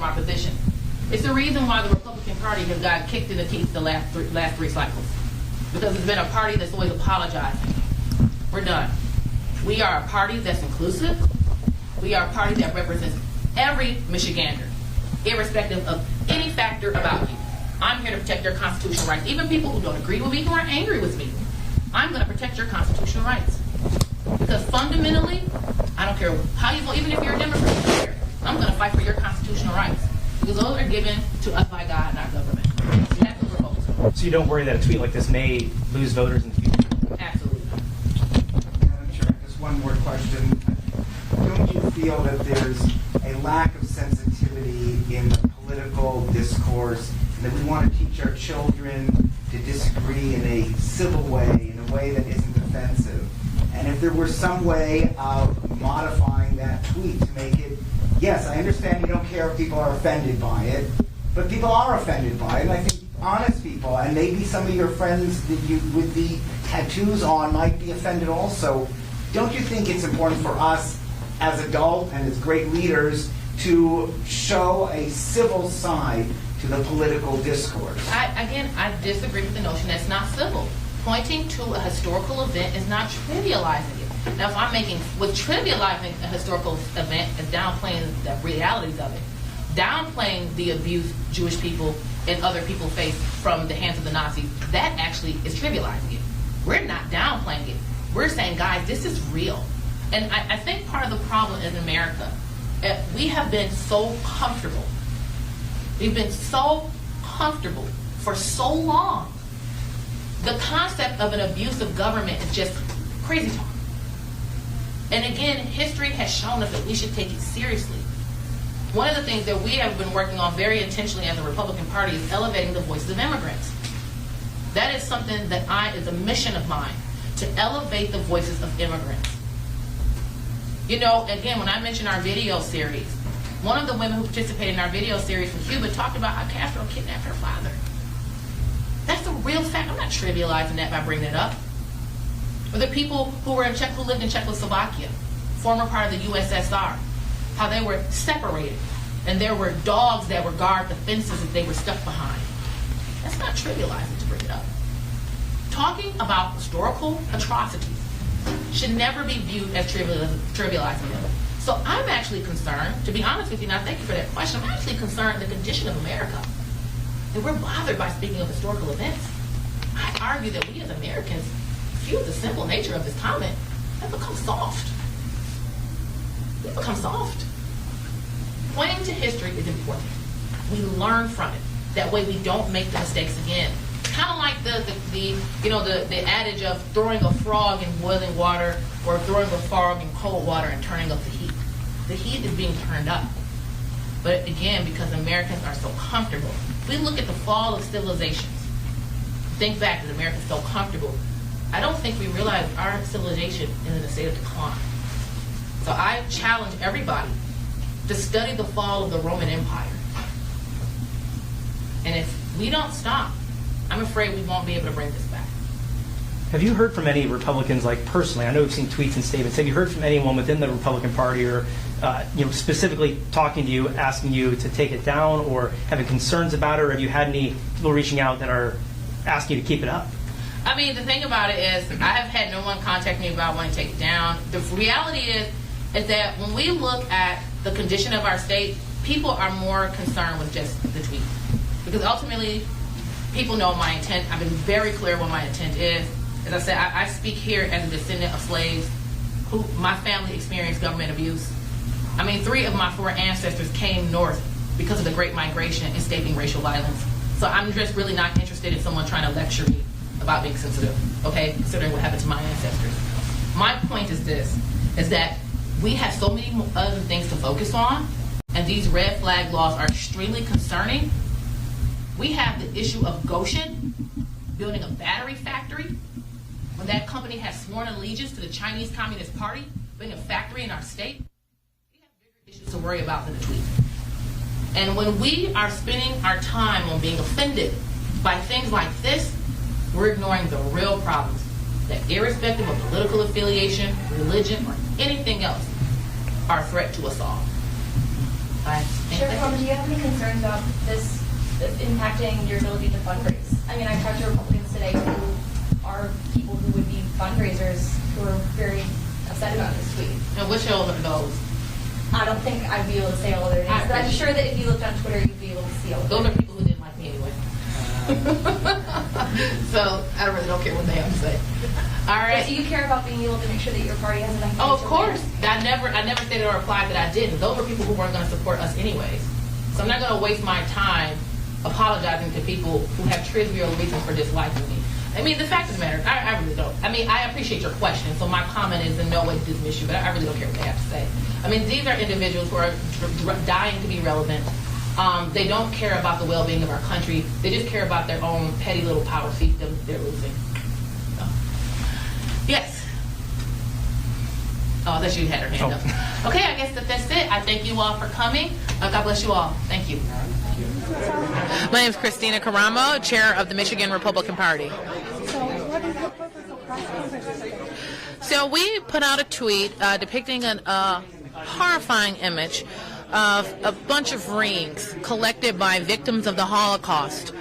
from our position. It's the reason why the Republican Party has gotten kicked in the teeth the last three cycles. Because it's been a party that's always apologizing. We're done. We are a party that's inclusive. We are a party that represents every Michigander, irrespective of any factor about you. I'm here to protect your constitutional rights. Even people who don't agree with me, who are angry with me, I'm going to protect your constitutional rights. Because fundamentally, I don't care how you vote, even if you're a Democrat, I'm going to fight for your constitutional rights. Because those are given to us by God and our government. And that's what we're focused on. So you don't worry that a tweet like this may lose voters in the future? Absolutely. Madam Chair, just one more question. Don't you feel that there's a lack of sensitivity in the political discourse, and that we want to teach our children to disagree in a civil way, in a way that isn't offensive? And if there were some way of modifying that tweet to make it, yes, I understand you don't care if people are offended by it, but people are offended by it, and I think honest people, and maybe some of your friends that you with the tattoos on might be offended also. Don't you think it's important for us as adults and as great leaders to show a civil side to the political discourse? I disagree with the notion that it's not civil. Pointing to a historical event is not trivializing it. Now, if I'm trivializing a historical event is downplaying the realities of it, downplaying the abuse Jewish people and other people face from the hands of the Nazis, that actually is trivializing it. We're not downplaying it. We're saying, guys, this is real. And I think part of the problem in America, we have been so comfortable. We've been so comfortable for so long. The concept of an abusive government is just crazy talk. And again, history has shown us that we should take it seriously. One of the things that we have been working on very intentionally as a Republican Party is elevating the voices of immigrants. That is something that is a mission of mine, to elevate the voices of immigrants. You know, again, when I mentioned our video series, one of the women who participated in our video series from Cuba talked about how Castro kidnapped her father. That's a real fact. I'm not trivializing that by bringing it up. Or the people who lived in Czechoslovakia, former part of the USSR, how they were separated, and there were dogs that would guard the fences that they were stuck behind. That's not trivializing to bring it up. Talking about historical atrocities should never be viewed as trivializing them. So I'm actually concerned, to be honest with you, and I thank you for that question, I'm actually concerned the condition of America. That we're bothered by speaking of historical events. I argue that we as Americans view the simple nature of this comment and become soft. We become soft. Pointing to history is important. We learn from it. That way we don't make the mistakes again. Kind of like the adage of throwing a frog in boiling water or throwing a frog in cold water and turning up the heat. The heat is being turned up. But again, because Americans are so comfortable. If we look at the fall of civilizations, think back that Americans are so comfortable, I don't think we realize our civilization is in a state of decline. So I challenge everybody to study the fall of the Roman Empire. And if we don't stop, I'm afraid we won't be able to bring this back. Have you heard from any Republicans, like personally? I know we've seen tweets and statements. Have you heard from anyone within the Republican Party, or specifically talking to you, asking you to take it down, or having concerns about it, or have you had any people reaching out that are asking you to keep it up? I mean, the thing about it is, I have had no one contact me about wanting to take it down. The reality is that when we look at the condition of our state, people are more concerned with just the tweet. Because ultimately, people know my intent. I've been very clear what my intent is. As I said, I speak here as a descendant of slaves who, my family experienced government abuse. I mean, 3 of my 4 ancestors came north because of the Great Migration, escaping racial violence. So I'm just really not interested in someone trying to lecture me about being sensitive, okay, considering what happened to my ancestors. My point is this, is that we have so many other things to focus on, and these red flag laws are extremely concerning. We have the issue of Goshen building a battery factory when that company has sworn allegiance to the Chinese Communist Party, building a factory in our state. We have bigger issues to worry about than the tweet. And when we are spending our time on being offended by things like this, we're ignoring the real problems that, irrespective of political affiliation, religion, or anything else, are a threat to us all. I think Chairwoman, do you have any concerns about this impacting your ability to fundraise? I mean, I've talked to Republicans today who are people who would be fundraisers who are very upset about this tweet. And which of those? I don't think I'd be able to say all of their names, but I'm sure that if you looked on Twitter, you'd be able to see all of Those them. are people who didn't like me anyway. So I really don't care what they have to say. All But right. do you care about being able to make sure that your party has enough? Oh, of course. I never stated or implied that I didn't. Those were people who weren't going to support us anyways. So I'm not going to waste my time apologizing to people who have trivial reasons for disliking me. I mean, the fact of the matter, I really don't. I mean, I appreciate your question, so my comment is in no way to dismiss you, but I really don't care what they have to say. I mean, these are individuals who are dying to be relevant. They don't care about the well-being of our country. They just care about their own petty little power fiefdom they're losing. So. Yes. Oh, that's you had her hand up. Okay, I guess that's it. I thank you all for coming. God bless you all. Thank you. My name is Christina Karamo, chair of the Michigan Republican Party. So we put out a tweet depicting a horrifying image of a bunch of rings collected by victims of the Holocaust.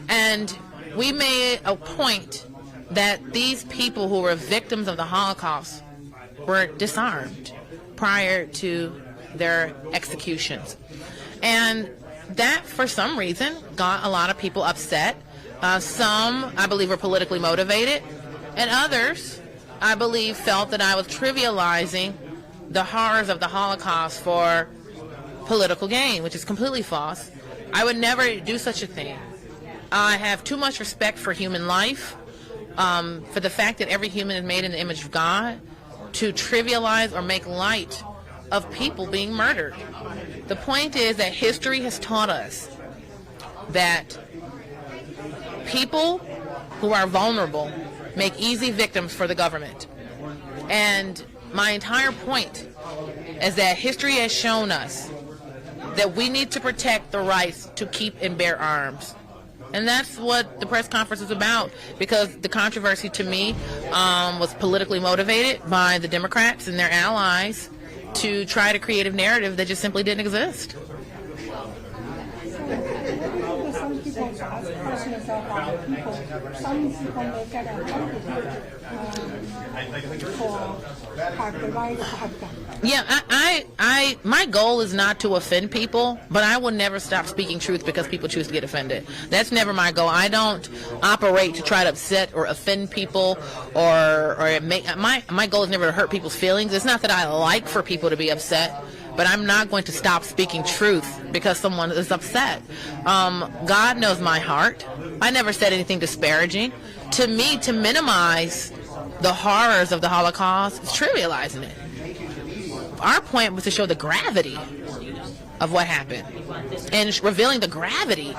And we made a point that these people who were victims of the Holocaust were disarmed prior to their executions. And that, for some reason, got a lot of people upset. Some, I believe, were politically motivated, and others, I believe, felt that I was trivializing the horrors of the Holocaust for political gain, which is completely false. I would never do such a thing. I have too much respect for human life, for the fact that every human is made in the image of God, to trivialize or make light of people being murdered. The point is that history has taught us that people who are vulnerable make easy victims for the government. And my entire point is that history has shown us that we need to protect the rights to keep and bear arms. And that's what the press conference is about, because the controversy to me was politically motivated by the Democrats and their allies to try to create a narrative that just simply didn't exist. Some people ask questions about people. Some people may get have the right to have them. Yeah, my goal is not to offend people, but I will never stop speaking truth because people choose to get offended. That's never my goal. I don't operate to try to upset or offend people, or make my goal is never to hurt people's feelings. It's not that I like for people to be upset, but I'm not going to stop speaking truth because someone is upset. God knows my heart. I never said anything disparaging. To me, to minimize the horrors of the Holocaust is trivializing it. Our point was to show the gravity of what happened and revealing the gravity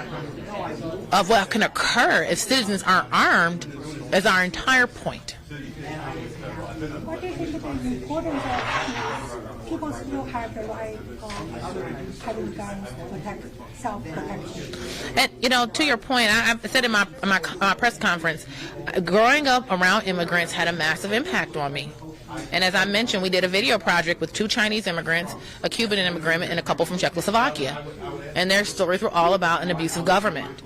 of what can occur if citizens aren't armed is our entire point. What do you think is the importance of people still have the right of having guns to protect self-protection? And to your point, I said in my press conference, growing up around immigrants had a massive impact on me. And as I mentioned, we did a video project with 2 Chinese immigrants, a Cuban immigrant, and a couple from Czechoslovakia. And their stories were all about an abusive government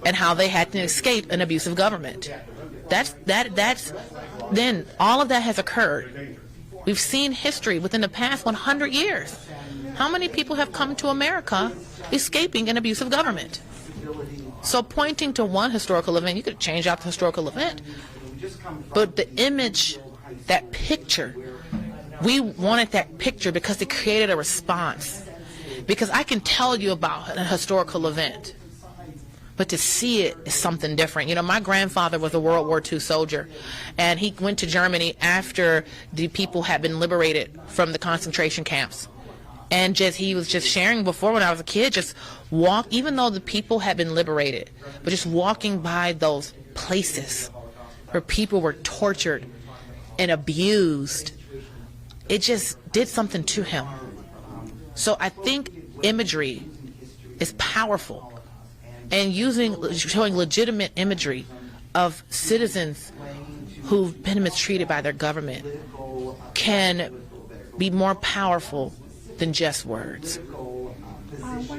and how they had to escape an abusive government. Then all of that has occurred. We've seen history within the past 100 years. How many people have come to America escaping an abusive government? So pointing to one historical event, you could change out the historical event. But the image, that picture, we wanted that picture because it created a response. Because I can tell you about a historical event, but to see it is something different. My grandfather was a World War II soldier, and he went to Germany after the people had been liberated from the concentration camps. And he was just sharing before, when I was a kid, even though the people had been liberated, but just walking by those places where people were tortured and abused, it just did something to him. So I think imagery is powerful. And showing legitimate imagery of citizens who've been mistreated by their government can be more powerful than just words.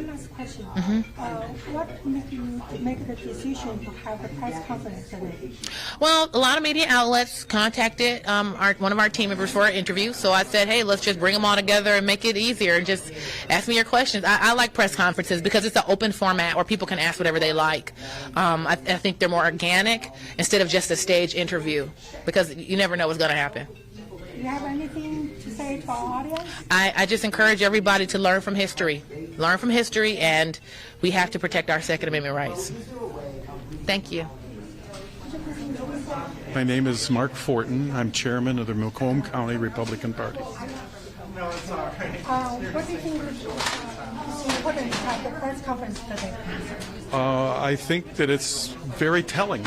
one last question. What made you make the decision to have the press conference today? Well, a lot of media outlets contacted one of our team members for an interview, so I said, hey, let's just bring them all together and make it easier and just ask me your questions. I like press conferences because it's an open format where people can ask whatever they like. I think they're more organic instead of just a stage interview because you never know what's going to happen. Do you have anything to say to our audience? I just encourage everybody to learn from history. Learn from history, and we have to protect our Second Amendment rights. Thank you. My name is Mark Fortin. I'm chairman of the Macomb County Republican Party. What do you think is important to have the press conference today? I think that it's very telling.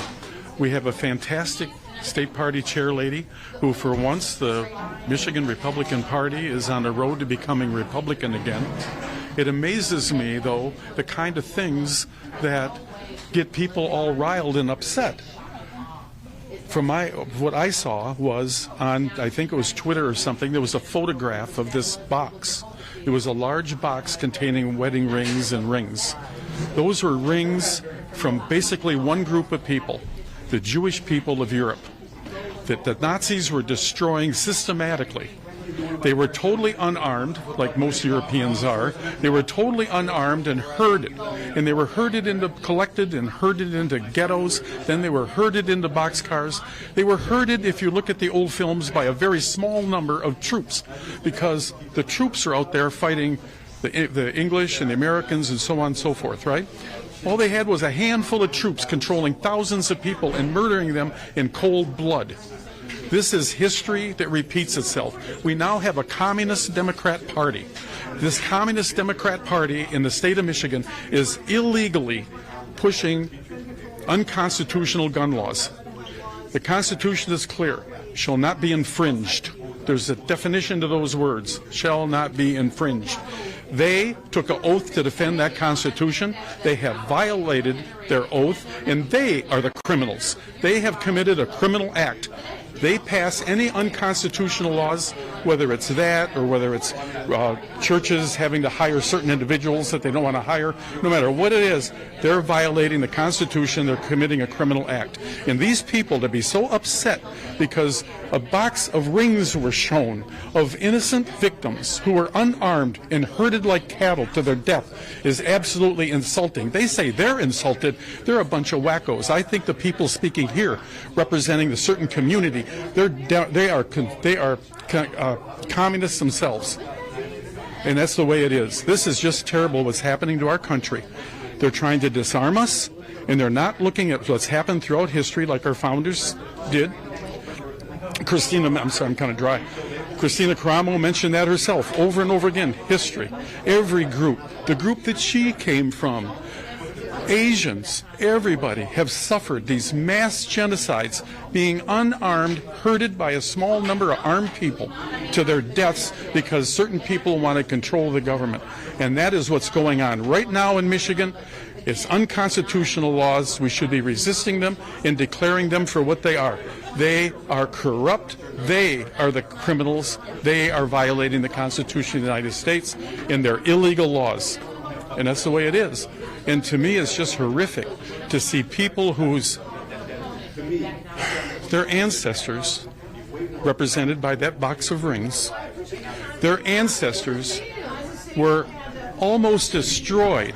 We have a fantastic state party chair lady who, for once, the Michigan Republican Party is on the road to becoming Republican again. It amazes me, though, the kind of things that get people all riled and upset. From what I saw was on, I think it was Twitter or something, there was a photograph of this box. It was a large box containing wedding rings and rings. Those were rings from basically one group of people, the Jewish people of Europe, that the Nazis were destroying systematically. They were totally unarmed, like most Europeans are. They were totally unarmed and herded. And they were collected and herded into ghettos. Then they were herded into boxcars. They were herded, if you look at the old films, by a very small number of troops, because the troops are out there fighting the English and the Americans and so on and so forth, right? All they had was a handful of troops controlling thousands of people and murdering them in cold blood. This is history that repeats itself. We now have a communist Democrat Party. This communist Democrat Party in the state of Michigan is illegally pushing unconstitutional gun laws. The Constitution is clear, shall not be infringed. There's a definition to those words, shall not be infringed. They took an oath to defend that Constitution. They have violated their oath, and they are the criminals. They have committed a criminal act. They pass any unconstitutional laws, whether it's that or whether it's churches having to hire certain individuals that they don't want to hire. No matter what it is, they're violating the Constitution. They're committing a criminal act. And these people, to be so upset because a box of rings were shown of innocent victims who were unarmed and herded like cattle to their death, is absolutely insulting. They say they're insulted. They're a bunch of wackos. I think the people speaking here, representing the certain community, they are communists themselves, and that's the way it is. This is just terrible what's happening to our country. They're trying to disarm us, and they're not looking at what's happened throughout history like our founders did. Christina Karamo mentioned that herself over and over again. History, every group, the group that she came from, Asians, everybody have suffered these mass genocides, being unarmed, herded by a small number of armed people to their deaths because certain people want to control the government. And that is what's going on right now in Michigan. It's unconstitutional laws. We should be resisting them and declaring them for what they are. They are corrupt. They are the criminals. They are violating the Constitution of the United States and their illegal laws. And that's the way it is. And to me, it's just horrific to see people whose their ancestors, represented by that box of rings, their ancestors were almost destroyed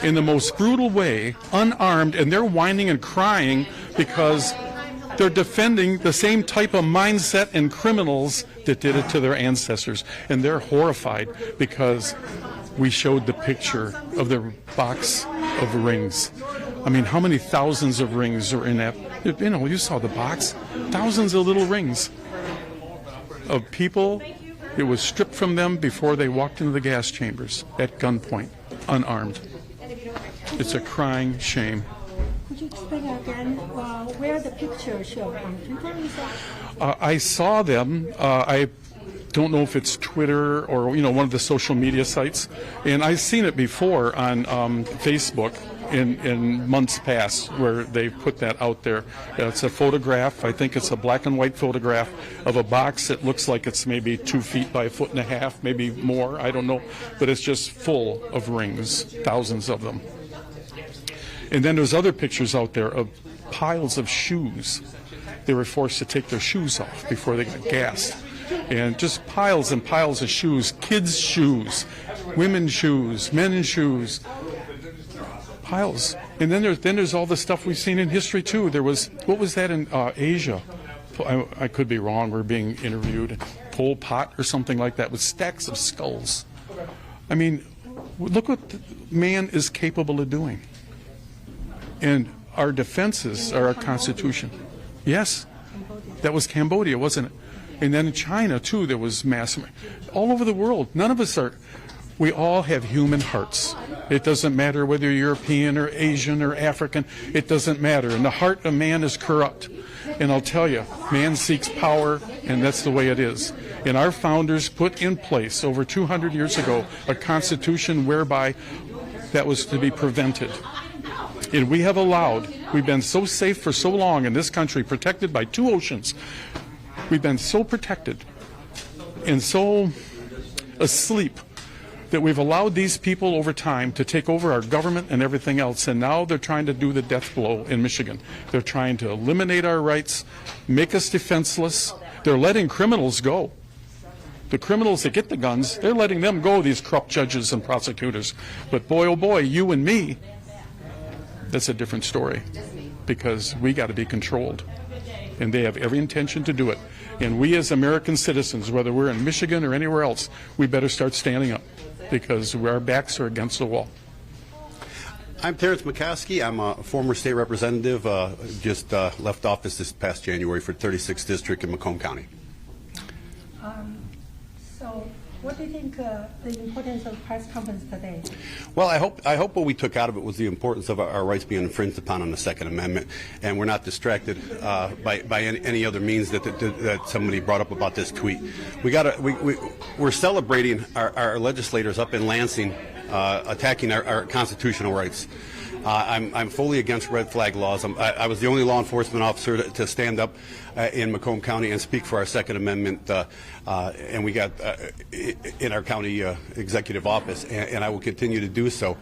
in the most brutal way, unarmed, and they're whining and crying because they're defending the same type of mindset and criminals that did it to their ancestors. And they're horrified because we showed the picture of the box of rings. I mean, how many thousands of rings are in that? You know, you saw the box. Thousands of little rings of people. It was stripped from them before they walked into the gas chambers at gunpoint, unarmed. It's a crying shame. Could you explain again where the picture showed on Twitter? I saw them. don't know if it's Twitter or one of the social media sites, and I've seen it before on Facebook in months past where they put that out there. It's a photograph. I think it's a black and white photograph of a box that looks like it's maybe 2 feet by 1.5 feet, maybe more. I don't know, but it's just full of rings, thousands of them. And then there's other pictures out there of piles of shoes. They were forced to take their shoes off before they got gassed. And just piles and piles of shoes, kids' shoes, women's shoes, men's shoes, piles. And then there's all the stuff we've seen in history too. There was, what was that in Asia? I could be wrong. We're being interviewed. Pol Pot or something like that with stacks of skulls. I mean, look what man is capable of doing. And our defenses are our Constitution. Yes, that was Cambodia, wasn't it? And then in China, too, there was massive. All over the world, none of us are. We all have human hearts. It doesn't matter whether you're European or Asian or African. It doesn't matter. And the heart of man is corrupt. And I'll tell you, man seeks power, and that's the way it is. And our founders put in place over 200 years ago a constitution whereby that was to be prevented. And we have allowed, we've been so safe for so long in this country, protected by 2 oceans. We've been so protected and so asleep that we've allowed these people over time to take over our government and everything else, and now they're trying to do the death blow in Michigan. They're trying to eliminate our rights, make us defenseless. They're letting criminals go. The criminals that get the guns, they're letting them go, these corrupt judges and prosecutors. But boy, oh boy, you and me, that's a different story, because we got to be controlled. And they have every intention to do it. And we as American citizens, whether we're in Michigan or anywhere else, we better start standing up, because our backs are against the wall. I'm Terence McCaskey. I'm a former state representative, just left office this past January for 36th District in Macomb County. So what do you think the importance of press conference today? Well, I hope what we took out of it was the importance of our rights being infringed upon on the Second Amendment, and we're not distracted by any other means that somebody brought up about this tweet. We're celebrating our legislators up in Lansing attacking our constitutional rights. I'm fully against red flag laws. I was the only law enforcement officer to stand up in Macomb County and speak for our Second Amendment, and we got in our county executive office, and I will continue to do so.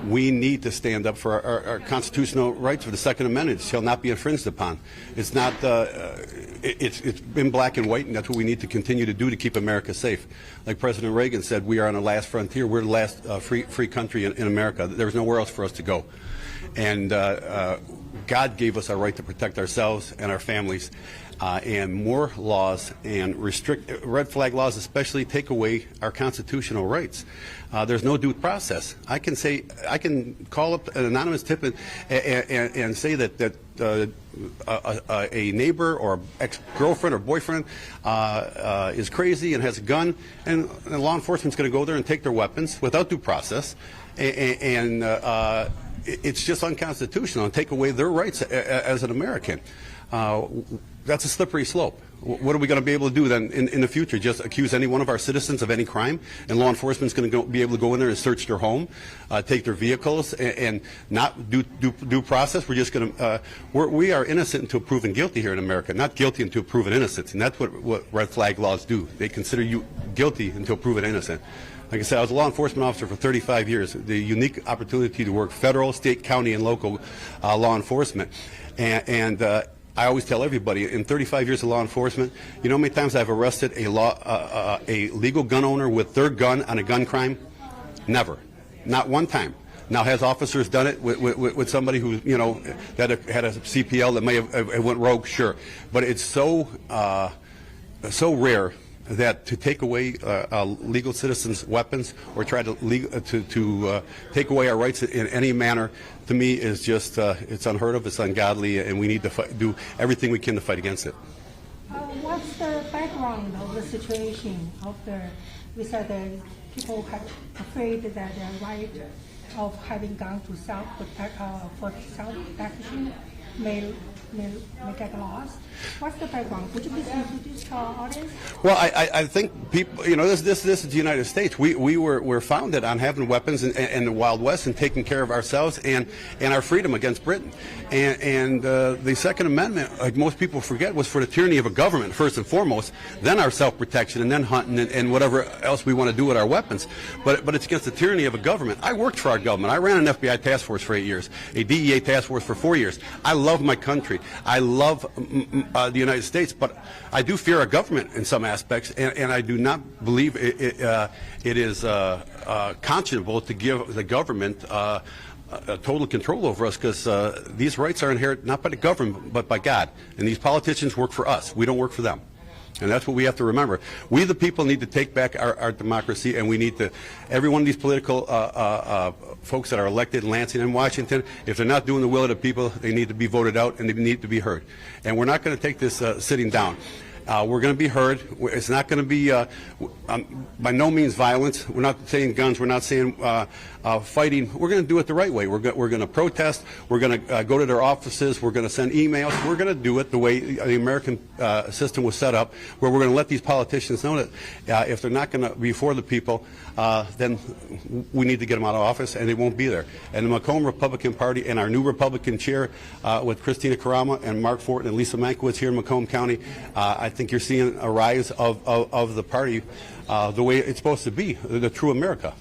We need to stand up for our constitutional rights for the Second Amendment. It shall not be infringed upon. It's not. It's been black and white, and that's what we need to continue to do to keep America safe. Like President Reagan said, we are on the last frontier. We're the last free country in America. There's nowhere else for us to go. And God gave us our right to protect ourselves and our families. And more laws and restrict red flag laws, especially, take away our constitutional rights. There's no due process. I can call up an anonymous tip and say that a neighbor or ex-girlfriend or boyfriend is crazy and has a gun, and law enforcement's going to go there and take their weapons without due process, and it's just unconstitutional and take away their rights as an American. That's a slippery slope. What are we going to be able to do then in the future? Just accuse any one of our citizens of any crime, and law enforcement's going to be able to go in there and search their home, take their vehicles, and not do due process? We're just going to we are innocent until proven guilty here in America, not guilty until proven innocent, and that's what red flag laws do. They consider you guilty until proven innocent. Like I said, I was a law enforcement officer for 35 years. The unique opportunity to work federal, state, county, and local law enforcement, and I always tell everybody, in 35 years of law enforcement, you know how many times I've arrested a legal gun owner with their gun on a gun crime? Never. Not one time. Now, has officers done it with somebody who, that had a CPL that may have went rogue? Sure. But it's so rare that to take away legal citizens' weapons or try to take away our rights in any manner, to me, is just it's unheard of, it's ungodly, and we need to do everything we can to fight against it. What's the background of the situation we said that people are afraid that their right of having guns to for self-protection may make laws. What's the background? Would you please introduce to our audience? Well, I think people, this is the United States. We're founded on having weapons in the Wild West and taking care of ourselves and our freedom against Britain. And the Second Amendment, like most people forget, was for the tyranny of a government, first and foremost, then our self-protection, and then hunting and whatever else we want to do with our weapons. But it's against the tyranny of a government. I worked for our government. I ran an FBI task force for 8 years, a DEA task force for 4 years. I love my country. I love the United States, but I do fear our government in some aspects, and I do not believe it is conscionable to give the government total control over us, because these rights are inherited not by the government but by God, and these politicians work for us. We don't work for them. And that's what we have to remember. We, the people, need to take back our democracy, and we need to, every one of these political folks that are elected in Lansing and Washington, if they're not doing the will of the people, they need to be voted out and they need to be heard. And we're not going to take this sitting down. We're going to be heard. It's not going to be by no means violence. We're not saying guns. We're not saying fighting. We're going to do it the right way. We're going to protest. We're going to go to their offices. We're going to send emails. We're going to do it the way the American system was set up, where we're going to let these politicians know that if they're not going to be for the people, then we need to get them out of office, and they won't be there. And the Macomb Republican Party and our new Republican chair with Christina Karamo and Mark Fortin and Lisa Mankiewicz here in Macomb County, I think you're seeing a rise of the party the way it's supposed to be, the true America.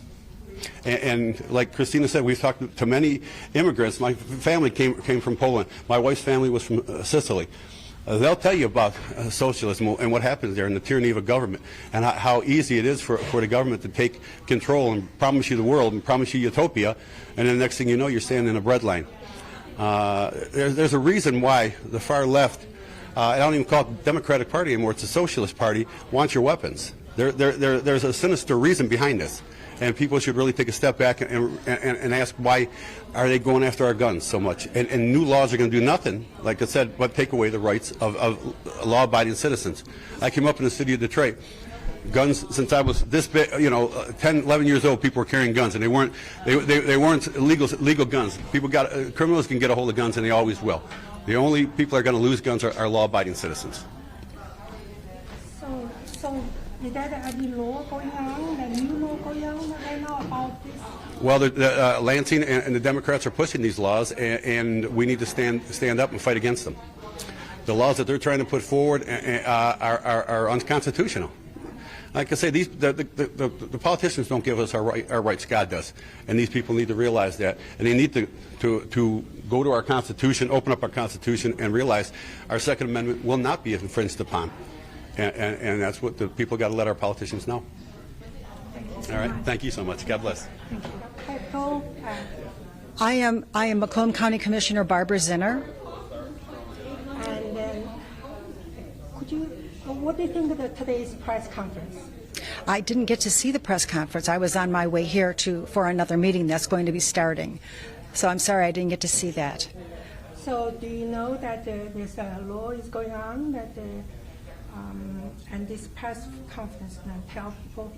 And like Kristina said, we've talked to many immigrants. My family came from Poland. My wife's family was from Sicily. They'll tell you about socialism and what happens there and the tyranny of a government, and how easy it is for the government to take control and promise you the world and promise you utopia, and then the next thing you know, you're standing in a breadline. There's a reason why the far left, I don't even call it the Democratic Party anymore, it's the Socialist Party, wants your weapons. There's a sinister reason behind this. And people should really take a step back and ask, why are they going after our guns so much? And new laws are going to do nothing, like I said, but take away the rights of law-abiding citizens. I came up in the city of Detroit. Guns, since I was this big, 10, 11 years old, people were carrying guns, and they weren't legal guns. Criminals can get a hold of guns, and they always will. The only people that are going to lose guns are law-abiding citizens. So is there any law going on, a new law going on right now about this? Well, Lansing and the Democrats are pushing these laws, and we need to stand up and fight against them. The laws that they're trying to put forward are unconstitutional. Like I say, the politicians don't give us our rights. God does, and these people need to realize that, and they need to go to our Constitution, open up our Constitution, and realize our Second Amendment will not be infringed upon. And that's what the people got to let our politicians know. All right. Thank you so much. God bless. Thank you. I am Macomb County Commissioner Barbara Zinner. And what do you think of today's press conference? I didn't get to see the press conference. I was on my way here for another meeting that's going to be starting. So I'm sorry I didn't get to see that. So do you know that there's a law is going on that and this press conference can tell people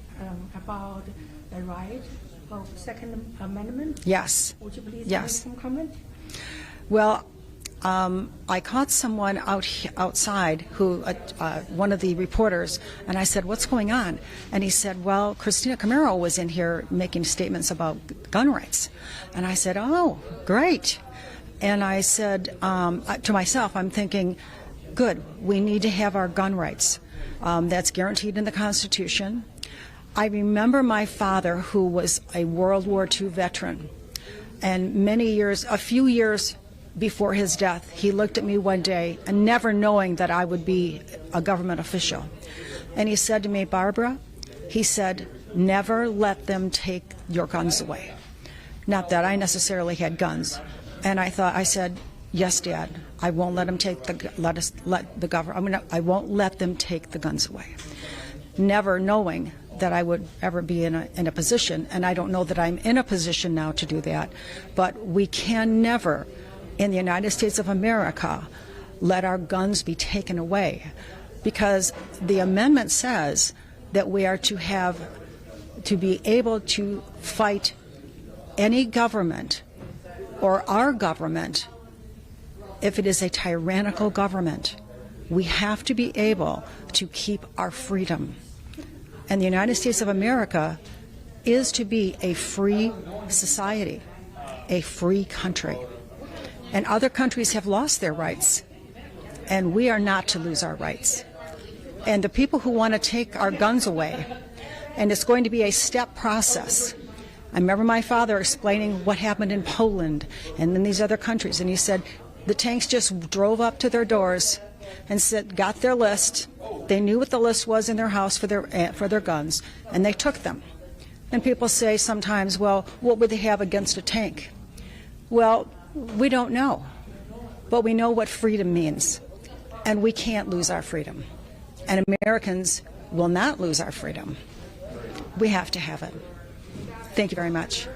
about the right of Second Amendment? Yes. Would you please Yes. make some comment? Well, I caught someone outside who, one of the reporters, and I said, "What's going on?" And he said, "Well, Christina Karamo was in here making statements about gun rights." And I said, "Oh, great." And I said to myself, I'm thinking, good, we need to have our gun rights. That's guaranteed in the Constitution. I remember my father, who was a World War II veteran, and a few years before his death, he looked at me one day, and never knowing that I would be a government official. And he said to me, "Barbara," he said, "never let them take your guns away." Not that I necessarily had guns. And I said, "Yes, Dad, I won't let them take I won't let them take the guns away." Never knowing that I would ever be in a position, and I don't know that I'm in a position now to do that, but we can never, in the United States of America, let our guns be taken away, because the amendment says that we are to be able to fight any government or our government if it is a tyrannical government, we have to be able to keep our freedom. And the United States of America is to be a free society, a free country. And other countries have lost their rights, and we are not to lose our rights. And the people who want to take our guns away, and it's going to be a step process. I remember my father explaining what happened in Poland and in these other countries, and he said the tanks just drove up to their doors and said, got their list. They knew what the list was in their house for their guns, and they took them. And people say sometimes, well, what would they have against a tank? Well, we don't know, but we know what freedom means, and we can't lose our freedom. And Americans will not lose our freedom. We have to have it. Thank you very much.